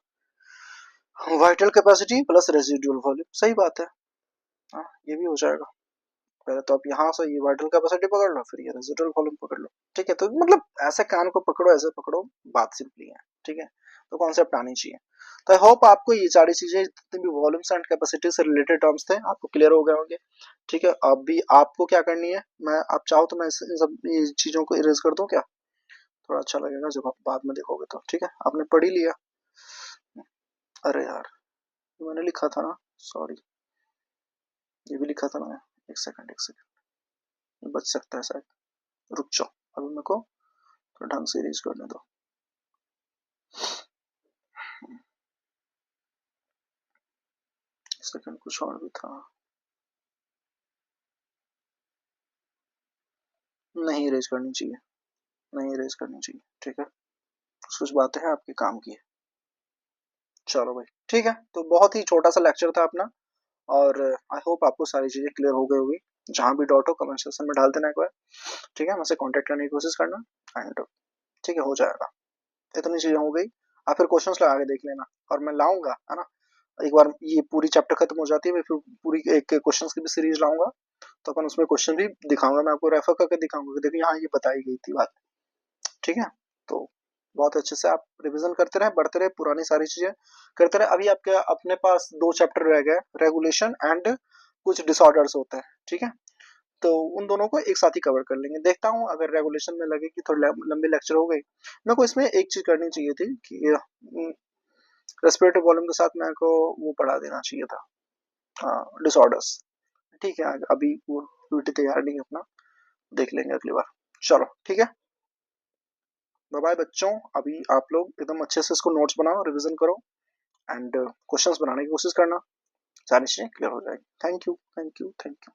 S1: vital capacity plus residual volume, सही बात है, हाँ, ये भी हो जाएगा। पहले तो आप यहाँ से ये वाइटल कैपेसिटी पकड़ लो, फिर ये रेजिडुअल वॉल्यूम पकड़ लो, ठीक है। तो मतलब ऐसे कान को पकड़ो, ऐसे पकड़ो, बात सिंपली है, ठीक है। तो कॉन्सेप्ट आनी चाहिए। तो आई होप आपको ये सारी चीजें, जितने भी वॉल्यूम्स एंड कैपेसिटी से रिलेटेड टर्म्स थे, आपको क्लियर हो गए होंगे, ठीक है। अब भी आपको क्या करनी है, मैं आप चाहो तो मैं इन सब ये चीजों को इरेज कर दूं क्या? थोड़ा अच्छा लगेगा जब आप बाद में देखोगे तो, ठीक है। आपने पढ़ ही लिया, अरे यार ये मैंने लिखा था ना, सॉरी, ये भी लिखा था ना, एक सेकंड, बच सकता है शायद, रुक जाओ, अभी मेरे को थोड़ा ढंग से इरेज करने दो। सेकंड कुछ और भी था, नहीं इरेज करनी चाहिए, नहीं इरेज करनी चाहिए, ठीक है। कुछ कुछ बातें हैं आपके काम की है, चलो भाई, ठीक है। तो बहुत ही छोटा सा लेक्चर था अपना, और आई होप आपको सारी चीजें क्लियर हो गई होगी। जहां भी डाउट हो कमेंट सेक्शन में डाल देना एक बार, ठीक है, मुझसे कांटेक्ट करने की कोशिश करना, एंड ठीक है, हो जाएगा। इतनी चीजें हो गई, आप फिर क्वेश्चंस लगा के देख लेना, और मैं लाऊंगा, है ना, एक बार ये पूरी चैप्टर खत्म हो जाती है, मैं फिर पूरी एक क्वेश्चंस की भी सीरीज लाऊंगा, तो अपन उसमें क्वेश्चन भी दिखाऊंगा, मैं आपको रेफर करके दिखाऊंगा कि देखिए यहाँ ये बताई गई थी बात, ठीक है। तो बहुत अच्छे से आप रिवीजन करते रहे, बढ़ते रहे, पुरानी सारी चीजें करते रहे। अभी आपके अपने पास दो चैप्टर रह गए, रेगुलेशन एंड कुछ डिसऑर्डर्स होते हैं, ठीक है। तो उन दोनों को एक साथ ही कवर कर लेंगे, देखता हूँ अगर रेगुलेशन में लगे कि थोड़ी लंबी लेक्चर हो गई, मेरे को इसमें एक चीज करनी चाहिए थी कि रेस्पिरेटरी वॉल्यूम के साथ मेरे को वो पढ़ा देना चाहिए था, डिसऑर्डर्स, ठीक है। अभी वो ड्यूटी तैयार नहीं है अपना, देख लेंगे अगली बार, चलो ठीक है, बाय बाय बच्चों। अभी आप लोग एकदम अच्छे से इसको नोट्स बनाओ, रिवीजन करो, एंड क्वेश्चंस बनाने की कोशिश करना, सारी चीजें क्लियर हो जाएगी। Thank you, thank you, thank you.